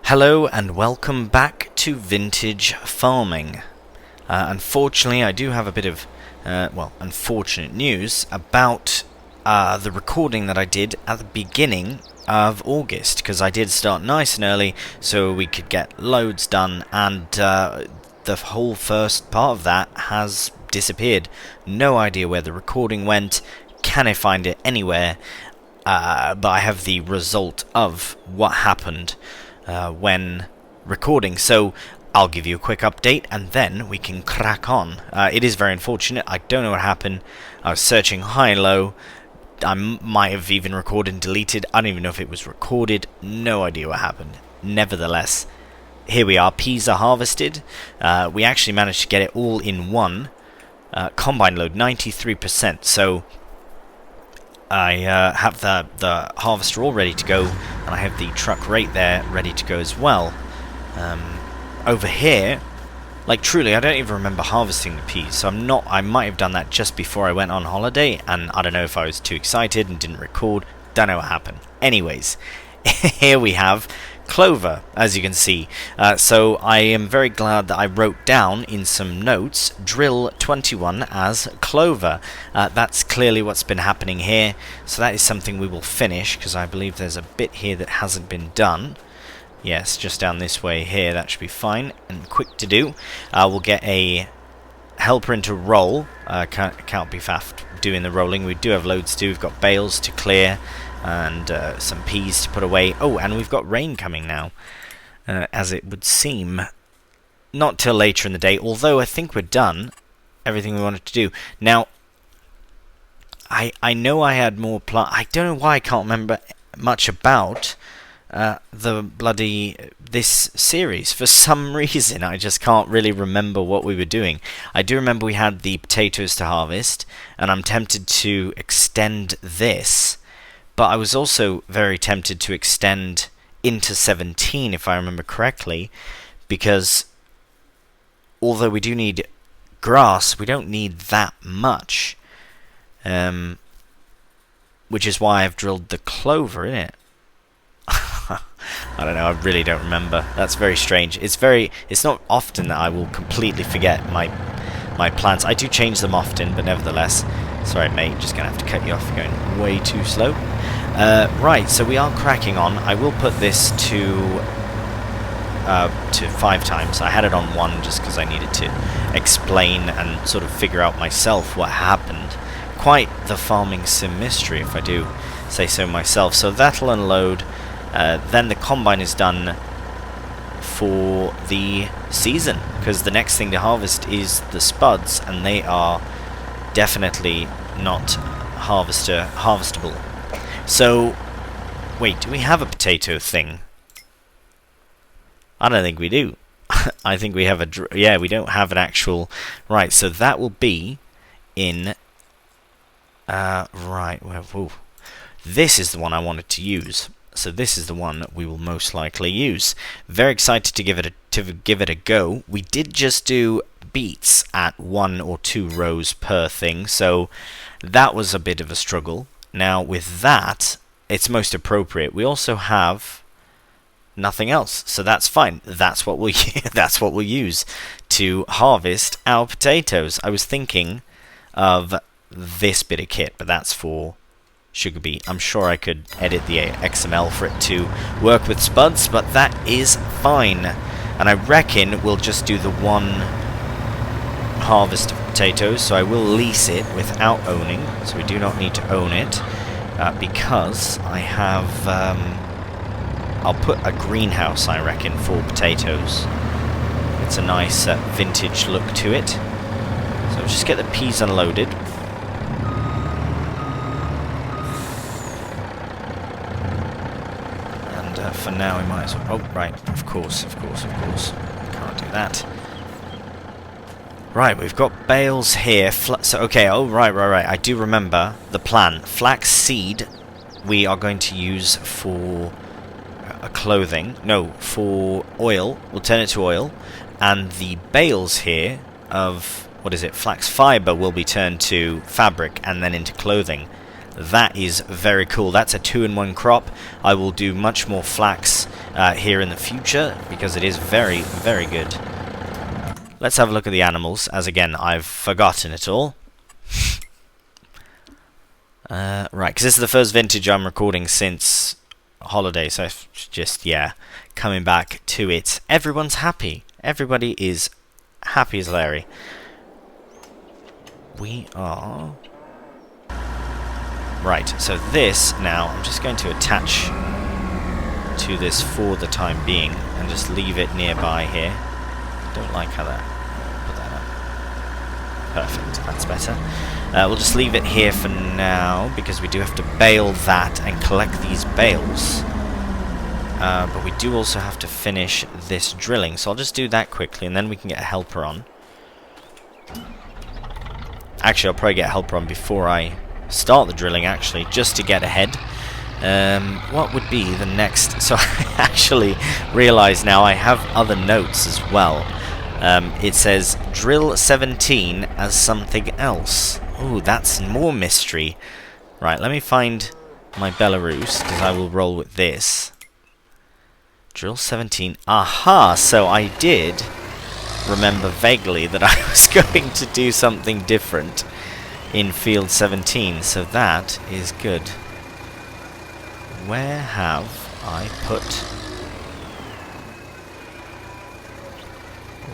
Hello and welcome back to Vintage Farming. Unfortunately, I do have a bit of, unfortunate news about the recording that I did at the beginning of August, because I did start nice and early so we could get loads done, and the whole first part of that has disappeared. No idea where the recording went. Can I find it anywhere? But I have the result of what happened when recording, so I'll give you a quick update and then we can crack on. It is very unfortunate. I don't know what happened. I was searching high and low. I might have even recorded and deleted. I don't even know if it was recorded. No idea what happened. Nevertheless, here we are. Peas are harvested. We actually managed to get it all in one. Combine load 93%, so I have the harvester all ready to go, and I have the truck right there ready to go as well. Over here, like truly, I don't even remember harvesting the peas, so I might have done that just before I went on holiday, and I don't know if I was too excited and didn't record. Don't know what happened. Anyways, here we have clover, as you can see. So I am very glad that I wrote down in some notes drill 21 as clover. That's clearly what's been happening here, so that is something we will finish, because I believe there's a bit here that hasn't been done. Yes, just down this way here. That should be fine and quick to do. We'll get a helper into roll. Can't be faffed doing the rolling. We do have loads to do. We've got bales to clear and some peas to put away. Oh, and we've got rain coming now, as it would seem. Not till later in the day, although I think we're done everything we wanted to do. Now, I know I had more I don't know why I can't remember much about this series. For some reason, I just can't really remember what we were doing. I do remember we had the potatoes to harvest, and I'm tempted to extend this. But I was also very tempted to extend into 17, if I remember correctly, because although we do need grass, we don't need that much. Which is why I've drilled the clover in it. I don't know, I really don't remember. That's very strange. It's not often that I will completely forget my plans. I do change them often, but nevertheless. Sorry, mate, just gonna have to cut you off. You're going way too slow. Right, so we are cracking on. I will put this to 5 times. I had it on 1 just because I needed to explain and sort of figure out myself what happened. Quite the farming sim mystery, if I do say so myself. So that'll unload. Then the combine is done for the season, because the next thing to harvest is the spuds, and they are definitely not harvestable. So, wait, do we have a potato thing? I don't think we do. I think we have yeah, we don't have an actual. Right, so that will be in. Right, well, this is the one I wanted to use. So this is the one that we will most likely use. Very excited to give it a go. We did just do beets at 1 or 2 rows per thing, so that was a bit of a struggle. Now with that, it's most appropriate. We also have nothing else, so that's fine. That's what we'll use to harvest our potatoes. I was thinking of this bit of kit, but that's for sugar beet. I'm sure I could edit the XML for it to work with spuds, but that is fine. And I reckon we'll just do the 1 harvest of potatoes, so I will lease it without owning, so we do not need to own it, because I have I'll put a greenhouse, I reckon, for potatoes. It's a nice vintage look to it. So just get the peas unloaded. For now, we might as well. Oh, right, of course. Can't do that. Right, we've got bales here. So, okay, oh, right. I do remember the plan. Flax seed we are going to use for clothing. No, for oil. We'll turn it to oil. And the bales here of, what is it, flax fiber will be turned to fabric and then into clothing. That is very cool. That's a 2-in-1 crop. I will do much more flax here in the future because it is very, very good. Let's have a look at the animals, as again, I've forgotten it all. Right, because this is the first vintage I'm recording since holiday, so just, yeah, coming back to it. Everyone's happy. Everybody is happy as Larry. We are... Right, so this, now, I'm just going to attach to this for the time being, and just leave it nearby here. Don't like how that... Put that up. Perfect, that's better. We'll just leave it here for now, because we do have to bale that and collect these bales. But we do also have to finish this drilling, so I'll just do that quickly, and then we can get a helper on. Actually, I'll probably get a helper on before I start the drilling, actually, just to get ahead. What would be the next... So I actually realise now I have other notes as well. It says, drill 17 as something else. Ooh, that's more mystery. Right, let me find my Belarus, because I will roll with this. Drill 17. Aha! So I did remember vaguely that I was going to do something different in field 17, so that is good. Where have I put...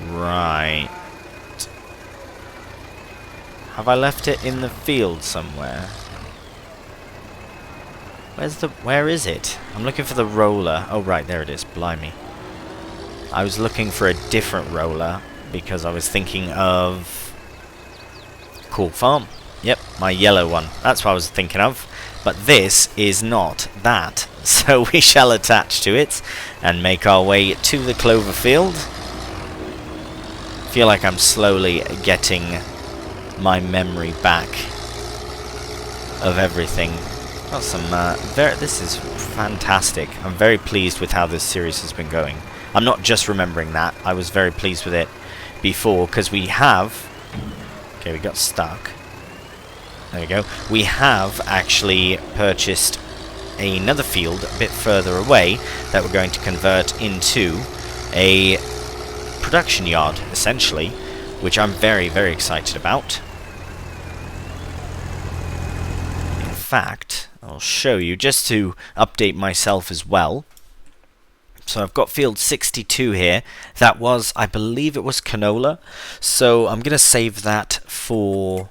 Right. Have I left it in the field somewhere? Where is it? I'm looking for the roller. Oh, right, there it is. Blimey. I was looking for a different roller because I was thinking of Cool Farm. Yep, my yellow one. That's what I was thinking of. But this is not that. So we shall attach to it and make our way to the clover field. I feel like I'm slowly getting my memory back of everything. Got some this is fantastic. I'm very pleased with how this series has been going. I'm not just remembering that. I was very pleased with it before, because we have... Okay, we got stuck. There we go. We have actually purchased another field a bit further away that we're going to convert into a production yard, essentially, which I'm very, very excited about. In fact, I'll show you, just to update myself as well. So I've got field 62 here. That was, I believe it was canola. So I'm going to save that for...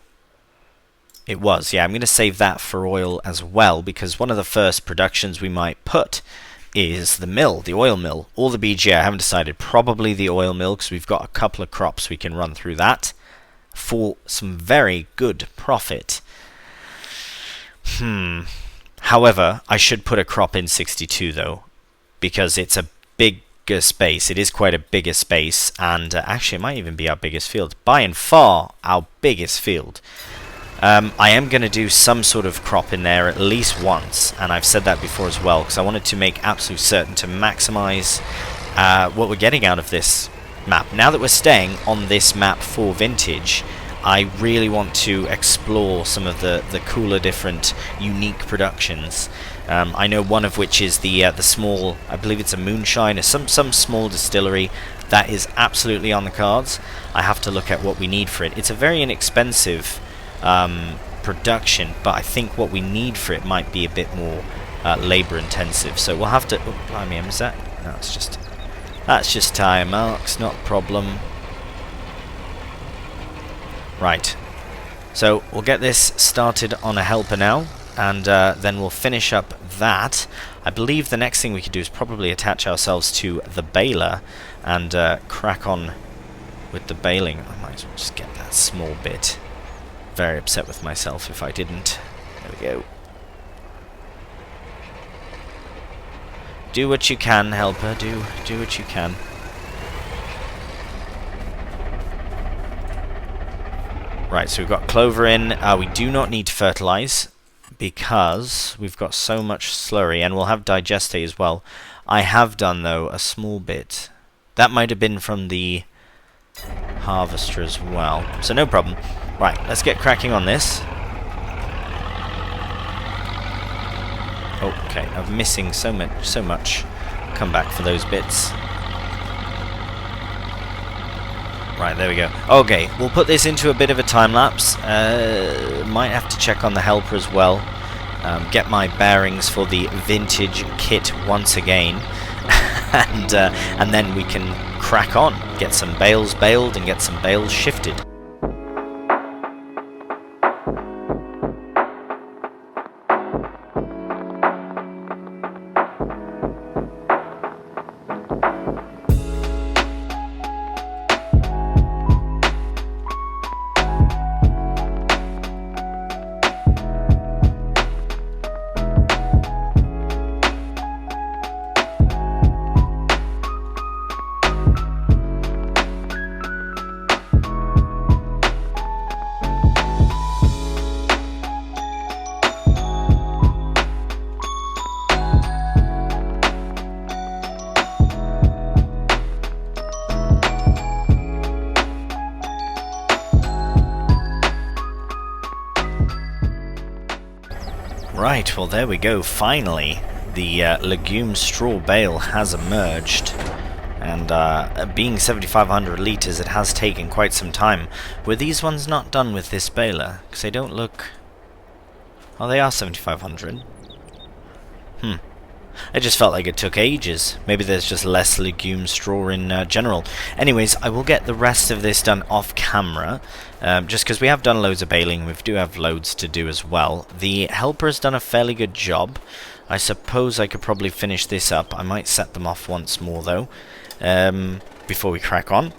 It was, yeah, I'm going to save that for oil as well, because one of the first productions we might put is the mill, the oil mill, or the BGA. I haven't decided. Probably the oil mill, because we've got a couple of crops we can run through that for some very good profit. However, I should put a crop in 62 though, because it's a bigger space. It is quite a bigger space, and actually it might even be our biggest field. By and far our biggest field. I am going to do some sort of crop in there at least once, and I've said that before as well, because I wanted to make absolute certain to maximize what we're getting out of this map. Now that we're staying on this map for vintage, I really want to explore some of the cooler, different, unique productions. I know one of which is the small, I believe it's a moonshine, or some small distillery that is absolutely on the cards. I have to look at what we need for it. It's a very inexpensive production, but I think what we need for it might be a bit more labor intensive. So we'll have to... Oh, blimey, is that? No, it's just... That's just tire marks, not a problem. Right. So we'll get this started on a helper now, and then we'll finish up that. I believe the next thing we could do is probably attach ourselves to the baler and crack on with the baling. I might as well just get that small bit. Very upset with myself if I didn't. There we go. Do what you can, helper. Do what you can. Right, so we've got clover in. We do not need to fertilize because we've got so much slurry, and we'll have digestate as well. I have done, though, a small bit. That might have been from the harvester as well, so no problem. Right, let's get cracking on this. Oh, okay, I'm missing so much. Come back for those bits. Right, there we go. Okay, we'll put this into a bit of a time lapse. Might have to check on the helper as well. Get my bearings for the vintage kit once again. and then we can crack on. Get some bales baled and get some bales shifted. Right, well there we go, finally the legume straw bale has emerged, and being 7,500 litres it has taken quite some time. Were these ones not done with this baler? Because they don't look... Oh, they are 7,500. It just felt like it took ages. Maybe there's just less legume straw in general. Anyways, I will get the rest of this done off camera, just because we have done loads of baling. We do have loads to do as well. The helper has done a fairly good job. I suppose I could probably finish this up. I might set them off once more though, before we crack on.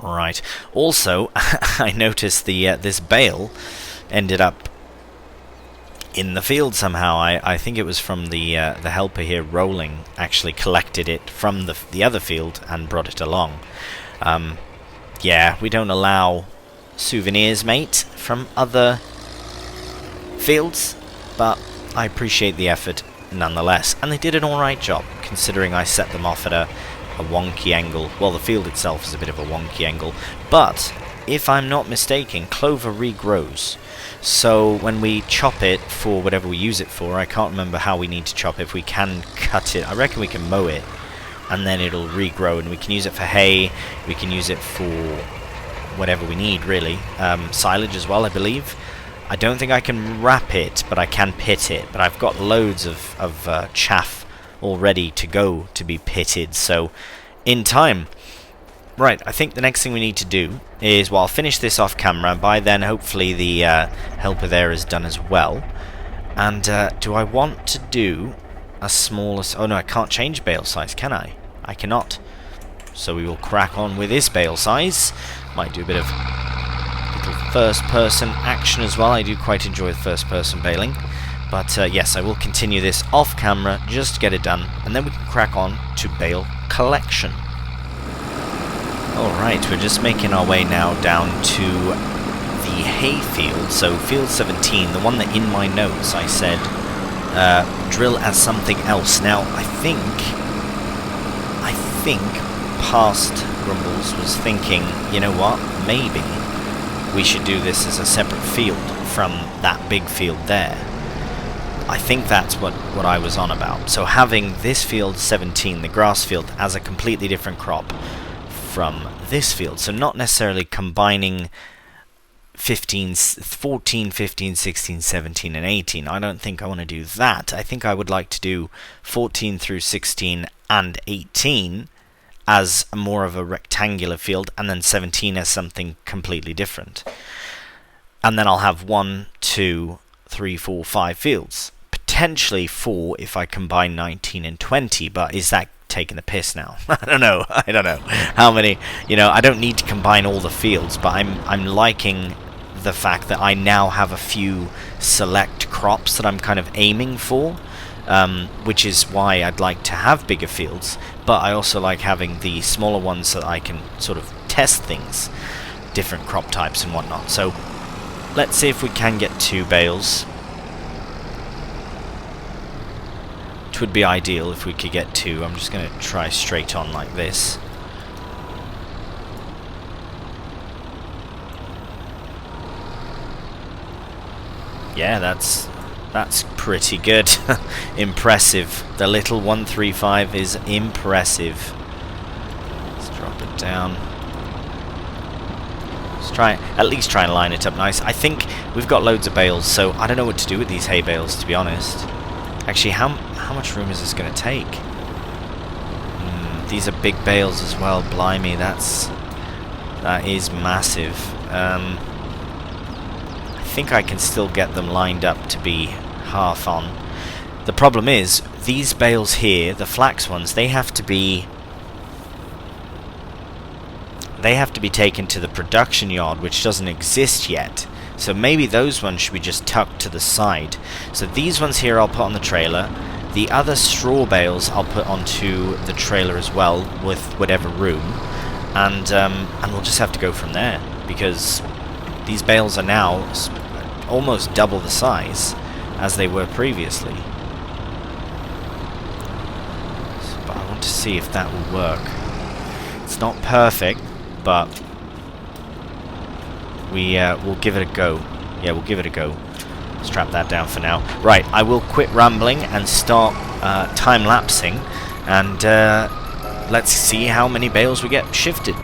Right. Also, I noticed the this bale ended up in the field somehow. I think it was from the helper here rolling, actually collected it from the other field and brought it along. Yeah, we don't allow souvenirs, mate, from other fields, but I appreciate the effort nonetheless. And they did an alright job, considering I set them off at a wonky angle. Well, the field itself is a bit of a wonky angle, but if I'm not mistaken, clover regrows. So when we chop it for whatever we use it for, I can't remember how we need to chop it. If we can cut it, I reckon we can mow it, and then it'll regrow, and we can use it for hay, we can use it for whatever we need, really. Silage as well, I believe. I don't think I can wrap it, but I can pit it. But I've got loads of chaff all ready to go to be pitted, so in time. Right, I think the next thing we need to do is, well, I'll finish this off camera. By then, hopefully, the helper there is done as well. And do I want to do a smaller... Oh, no, I can't change bale size, can I? I cannot. So we will crack on with this bale size. Might do a bit of little first-person action as well. I do quite enjoy the first-person baling. But, yes, I will continue this off camera just to get it done. And then we can crack on to bale collection. Alright, we're just making our way now down to the hay field, so field 17, the one that in my notes I said drill as something else. Now, I think past Grumbles was thinking, you know what, maybe we should do this as a separate field from that big field there. I think that's what I was on about. So having this field 17, the grass field, as a completely different crop from this field, so not necessarily combining 14, 15, 16, 17 and 18. I don't think I want to do that. I think I would like to do 14 through 16 and 18 as more of a rectangular field, and then 17 as something completely different. And then I'll have 1, 2, 3, 4, 5 fields. Potentially 4 if I combine 19 and 20, but is that taking the piss now? I don't know how many, I don't need to combine all the fields, but I'm liking the fact that I now have a few select crops that I'm kind of aiming for, which is why I'd like to have bigger fields, but I also like having the smaller ones so that I can sort of test things, different crop types and whatnot. So let's see if we can get 2 bales. It would be ideal if we could get 2. I'm just going to try straight on like this. Yeah, that's pretty good. Impressive. The little 135 is impressive. Let's drop it down. Let's at least try and line it up nice. I think we've got loads of bales, so I don't know what to do with these hay bales, to be honest. Actually, how much room is this going to take? These are big bales as well. Blimey, that is massive. I think I can still get them lined up to be half on. The problem is, these bales here, the flax ones, they have to be taken to the production yard, which doesn't exist yet. So maybe those ones should be just tucked to the side. So these ones here I'll put on the trailer. The other straw bales I'll put onto the trailer as well, with whatever room. And we'll just have to go from there, because these bales are now almost double the size as they were previously. But I want to see if that will work. It's not perfect, but we'll give it a go. Yeah, we'll give it a go. Strap that down for now. Right, I will quit rambling and start time-lapsing, and let's see how many bales we get shifted.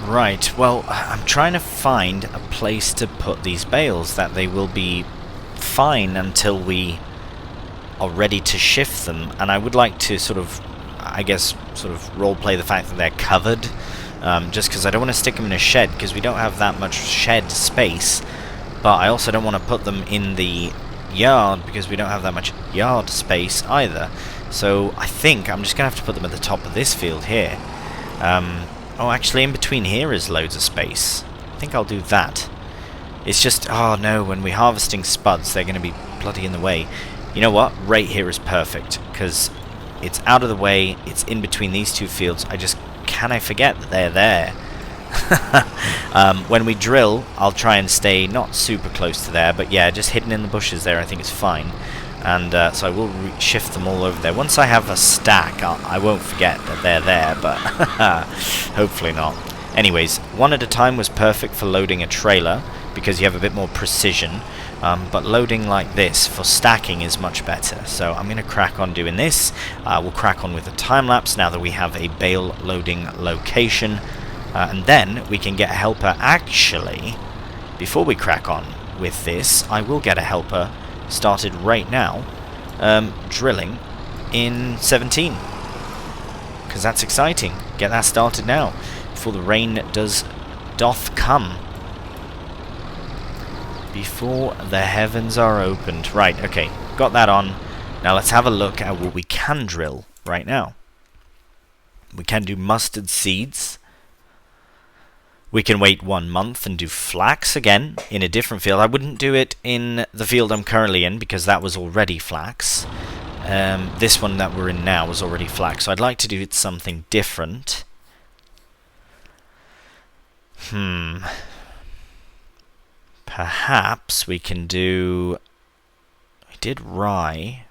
Right, well, I'm trying to find a place to put these bales that they will be fine until we are ready to shift them, and I would like to sort of, I guess, sort of roleplay the fact that they're covered, just because I don't want to stick them in a shed, because we don't have that much shed space, but I also don't want to put them in the yard, because we don't have that much yard space either. So I think I'm just going to have to put them at the top of this field here. Oh, actually, in between here is loads of space. I think I'll do that. It's just, oh no, when we're harvesting spuds, they're going to be bloody in the way. You know what? Right here is perfect, because it's out of the way, it's in between these two fields. Can I forget that they're there? When we drill, I'll try and stay not super close to there, but yeah, just hidden in the bushes there, I think it's fine. And so I will shift them all over there. Once I have a stack, I won't forget that they're there, but hopefully not. Anyways, one at a time was perfect for loading a trailer, because you have a bit more precision. But loading like this for stacking is much better. So I'm going to crack on doing this. We'll crack on with a time-lapse now that we have a bale loading location. And then we can get a helper. Actually, before we crack on with this, I will get a helper started right now, drilling in 17, because that's exciting. Get that started now before the rain doth come, before the heavens are opened. Right, okay, got that on. Now let's have a look at what we can drill right now. We can do mustard seeds. We can wait 1 month and do flax again in a different field. I wouldn't do it in the field I'm currently in, because that was already flax. This one that we're in now was already flax, so I'd like to do it something different. Perhaps we can do... We did rye.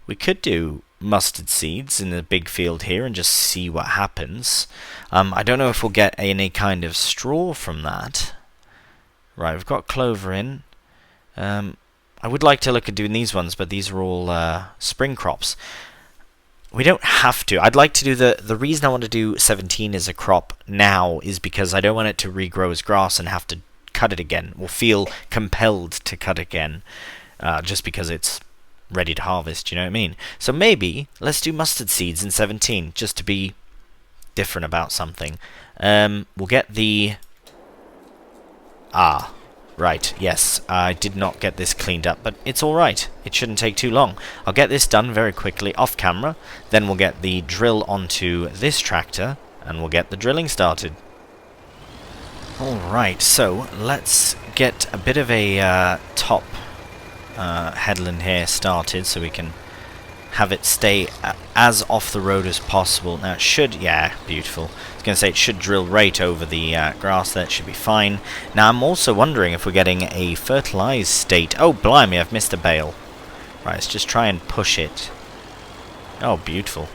We could do mustard seeds in the big field here and just see what happens. I don't know if we'll get any kind of straw from that. Right, we've got clover in. I would like to look at doing these ones, but these are all spring crops. We don't have to. I'd like to do the reason I want to do 17 as a crop now is because I don't want it to regrow as grass and have to cut it again, or feel compelled to cut again, just because it's ready to harvest, you know what I mean? So maybe let's do mustard seeds in 17, just to be different about something. We'll get the... Right, yes, I did not get this cleaned up, but it's alright. It shouldn't take too long. I'll get this done very quickly off camera, then we'll get the drill onto this tractor, and we'll get the drilling started. Alright, so let's get a bit of a top headland here started, so we can have it stay as off the road as possible. Now it should, yeah, beautiful. I was going to say it should drill right over the grass there, it should be fine. Now I'm also wondering if we're getting a fertilized state. Oh blimey, I've missed a bale. Right, let's just try and push it. Oh, beautiful.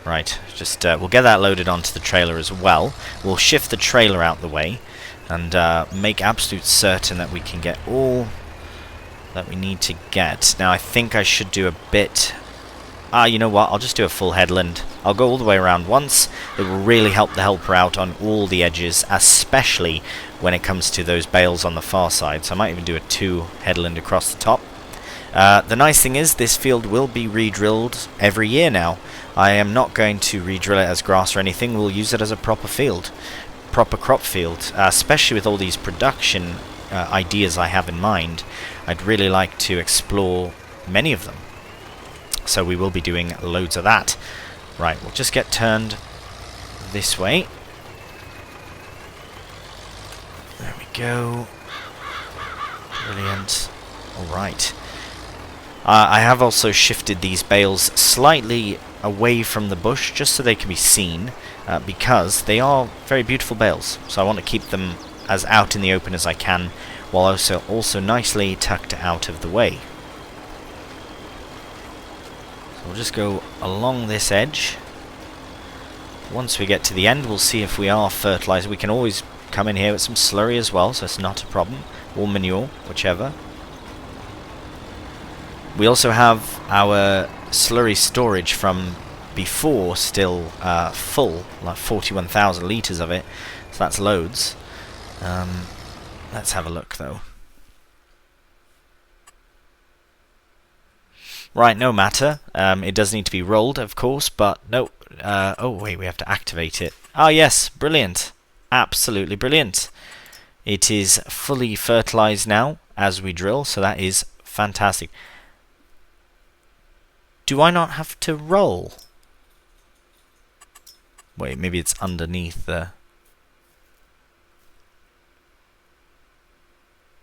Right, just we'll get that loaded onto the trailer as well. We'll shift the trailer out the way and make absolute certain that we can get all that we need to get. Now I think I should do a bit... you know what, I'll just do a full headland. I'll go all the way around once. It will really help the helper out on all the edges, especially when it comes to those bales on the far side. So I might even do a 2 headland across the top. The nice thing is this field will be re-drilled every year now. I am not going to re-drill it as grass or anything. We'll use it as a proper field, proper crop field, especially with all these production ideas I have in mind. I'd really like to explore many of them. So we will be doing loads of that. Right, we'll just get turned this way. There we go. Brilliant. Alright. I have also shifted these bales slightly away from the bush just so they can be seen, because they are very beautiful bales. So I want to keep them as out in the open as I can, while also nicely tucked out of the way. So we'll just go along this edge. Once we get to the end, we'll see if we are fertilized. We can always come in here with some slurry as well, so it's not a problem. Or manure, whichever. We also have our slurry storage from before still full, like 41,000 litres of it, so that's loads. Let's have a look though. Right, no matter. It does need to be rolled, of course, but no. Oh wait, we have to activate it. Ah yes, brilliant. Absolutely brilliant. It is fully fertilized now as we drill, so that is fantastic. Do I not have to roll? Wait, maybe it's underneath the...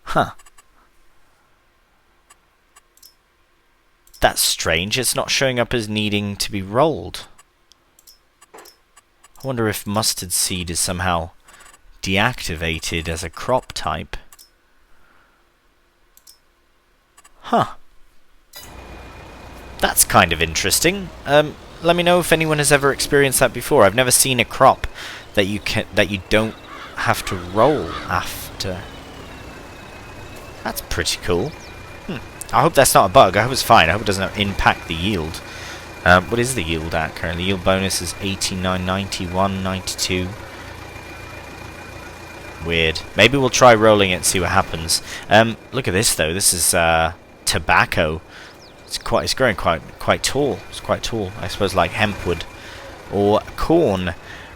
Huh. That's strange. It's not showing up as needing to be rolled. I wonder if mustard seed is somehow deactivated as a crop type. Huh. That's kind of interesting. Let me know if anyone has ever experienced that before. I've never seen a crop that you don't have to roll after. That's pretty cool. I hope that's not a bug. I hope it's fine. I hope it doesn't impact the yield. What is the yield at currently? Yield bonus is 89, 91, 92. Weird. Maybe we'll try rolling it and see what happens. Look at this though. This is tobacco. It's growing quite tall. It's quite tall. I suppose like hempwood or corn.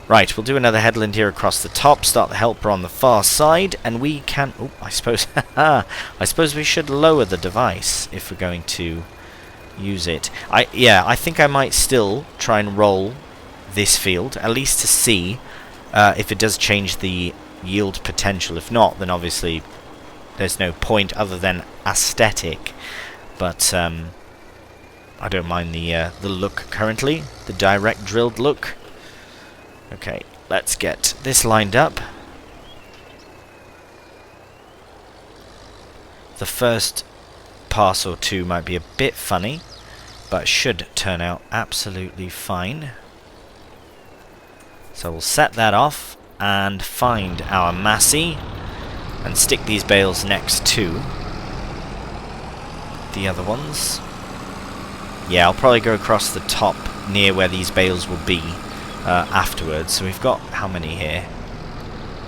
Right, we'll do another headland here across the top. Start the helper on the far side, and we can. Oh, I suppose. I suppose we should lower the device if we're going to use it. I think I might still try and roll this field at least to see if it does change the yield potential. If not, then obviously there's no point other than aesthetic. But I don't mind the look currently, the direct drilled look. Okay, let's get this lined up. The first pass or two might be a bit funny, but should turn out absolutely fine. So we'll set that off and find our massey and stick these bales next to the other ones. Yeah, I'll probably go across the top near where these bales will be afterwards. So we've got how many here?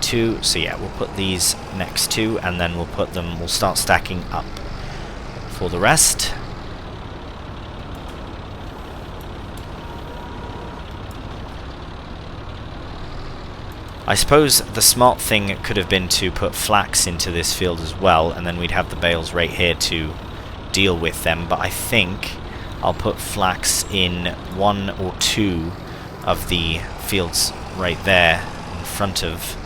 2. So yeah, we'll put these next to, and then we'll start stacking up for the rest. I suppose the smart thing could have been to put flax into this field as well, and then we'd have the bales right here to deal with them, but I think I'll put flax in 1 or 2 of the fields right there in front of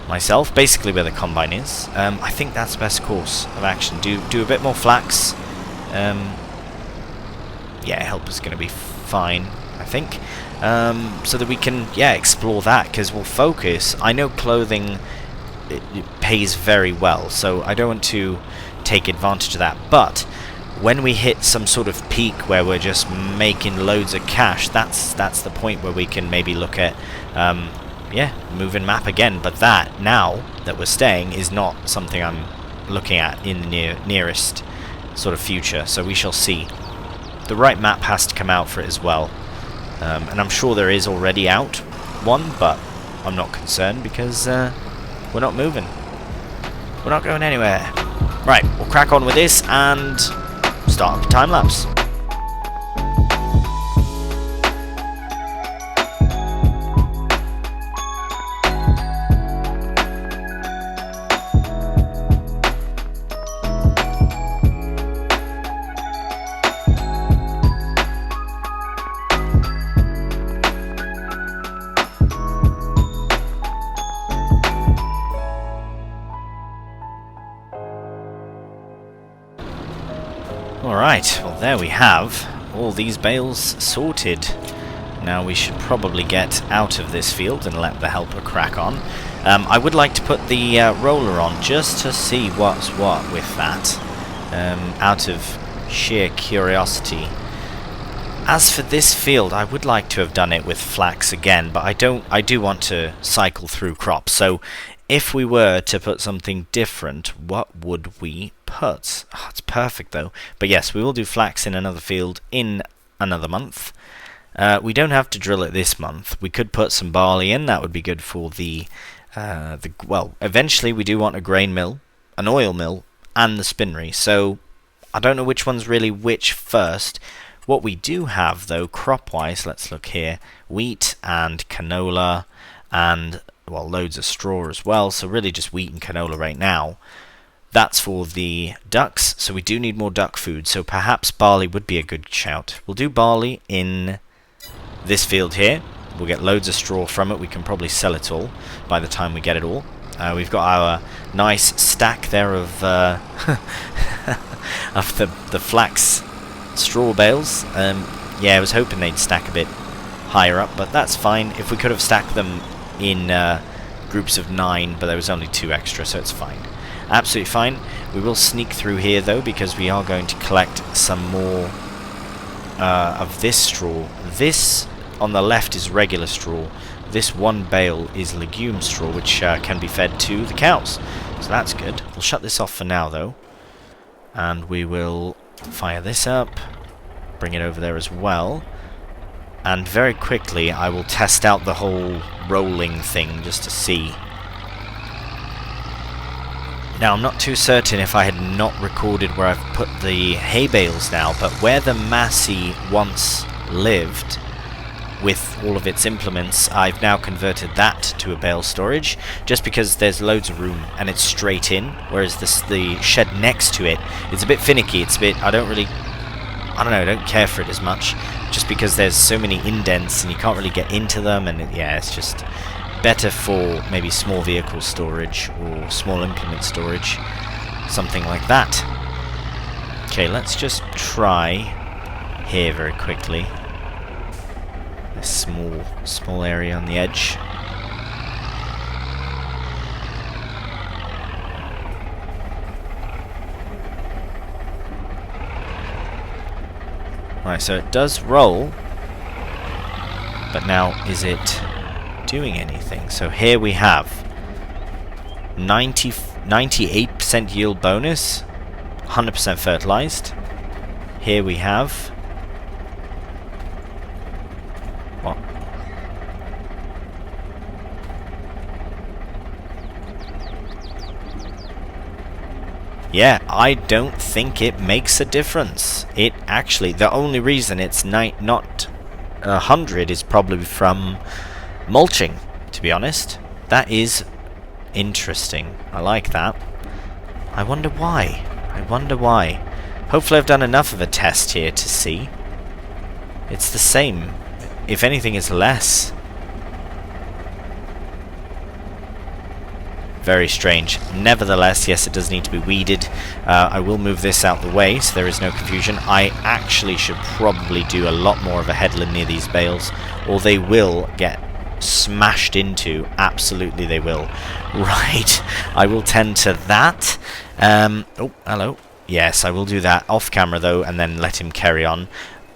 myself, basically where the combine is. I think that's the best course of action. Do a bit more flax. yeah, help is going to be fine, I think. So that we can, yeah, explore that, because we'll focus. I know clothing, it pays very well, so I don't want to take advantage of that, but when we hit some sort of peak where we're just making loads of cash, that's the point where we can maybe look at yeah, moving map again. But that, now that we're staying, is not something I'm looking at in the nearest sort of future, so we shall see. The right map has to come out for it as well, and I'm sure there is already out one, but I'm not concerned because we're not moving. We're not going anywhere. Right, we'll crack on with this and start up a time lapse. Alright, well there we have all these bales sorted. Now we should probably get out of this field and let the helper crack on. I would like to put the roller on just to see what's what with that, out of sheer curiosity. As for this field, I would like to have done it with flax again, but I do want to cycle through crops, so if we were to put something different, what would we put? Oh, it's perfect though. But yes, we will do flax in another field in another month. We don't have to drill it this month. We could put some barley in. That would be good for the well, eventually we do want a grain mill, an oil mill, and the spinnery. So I don't know which one's really which first. What we do have though, crop-wise, let's look here: wheat and canola, and well, loads of straw as well, so really just wheat and canola right now. That's for the ducks, so we do need more duck food, so perhaps barley would be a good shout. We'll do barley in this field here. We'll get loads of straw from it. We can probably sell it all by the time we get it all. We've got our nice stack there of of the flax straw bales. Yeah, I was hoping they'd stack a bit higher up, but that's fine. If we could have stacked them in groups of 9, but there was only 2 extra, so it's fine. Absolutely fine. We will sneak through here though, because we are going to collect some more of this straw. This on the left is regular straw. This one bale is legume straw, which can be fed to the cows, so that's good. We'll shut this off for now though, and we will fire this up, bring it over there as well. And very quickly I will test out the whole rolling thing just to see. Now I'm not too certain if I had not recorded where I've put the hay bales now, but where the Massey once lived with all of its implements, I've now converted that to a bale storage, just because there's loads of room and it's straight in, whereas the shed next to it is a bit finicky. It's a bit, I don't care for it as much, just because there's so many indents and you can't really get into them, and yeah, it's just better for maybe small vehicle storage or small implement storage, something like that. Okay, let's just try here very quickly. This small area on the edge. Right, so it does roll, but now is it doing anything? So here we have 98% yield bonus, 100% fertilized. Here we have what? Yeah, I don't think it makes a difference. It actually, the only reason it's not 100 is probably from mulching, to be honest. That is interesting. I like that. I wonder why. Hopefully I've done enough of a test here to see. It's the same. If anything, it's less. Very strange. Nevertheless, yes, it does need to be weeded. I will move this out the way so there is no confusion. I actually should probably do a lot more of a headland near these bales, or they will get smashed into. Absolutely they will. Right, I will tend to that. Oh, hello. Yes, I will do that off camera though, and then let him carry on.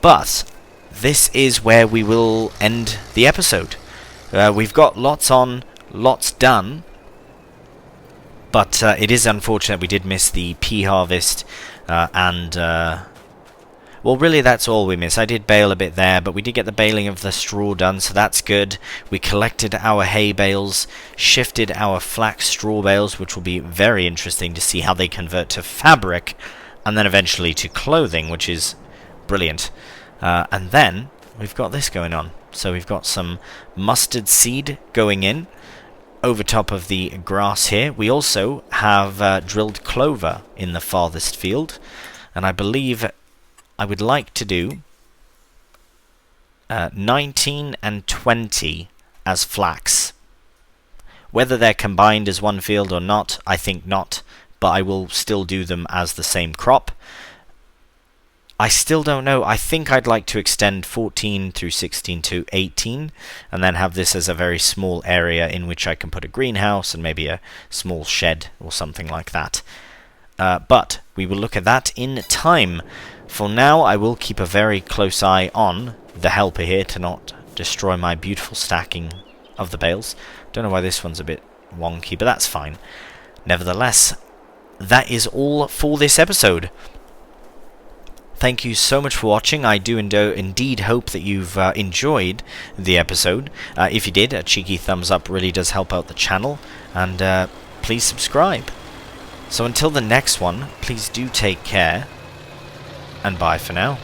But this is where we will end the episode. We've got lots on, lots done, but it is unfortunate we did miss the pea harvest, well, really that's all we missed. I did bale a bit there, but we did get the baling of the straw done, so that's good. We collected our hay bales, shifted our flax straw bales, which will be very interesting to see how they convert to fabric, and then eventually to clothing, which is brilliant. And then we've got this going on. So we've got some mustard seed going in over top of the grass here. We also have drilled clover in the farthest field, and I believe I would like to do 19 and 20 as flax. Whether they're combined as one field or not, I think not, but I will still do them as the same crop. I still don't know. I think I'd like to extend 14 through 16 to 18 and then have this as a very small area in which I can put a greenhouse and maybe a small shed or something like that. But we will look at that in time. For now, I will keep a very close eye on the helper here to not destroy my beautiful stacking of the bales. Don't know why this one's a bit wonky, but that's fine. Nevertheless, that is all for this episode. Thank you so much for watching. I do indeed hope that you've enjoyed the episode. If you did, a cheeky thumbs up really does help out the channel. And please subscribe. So until the next one, please do take care. And bye for now.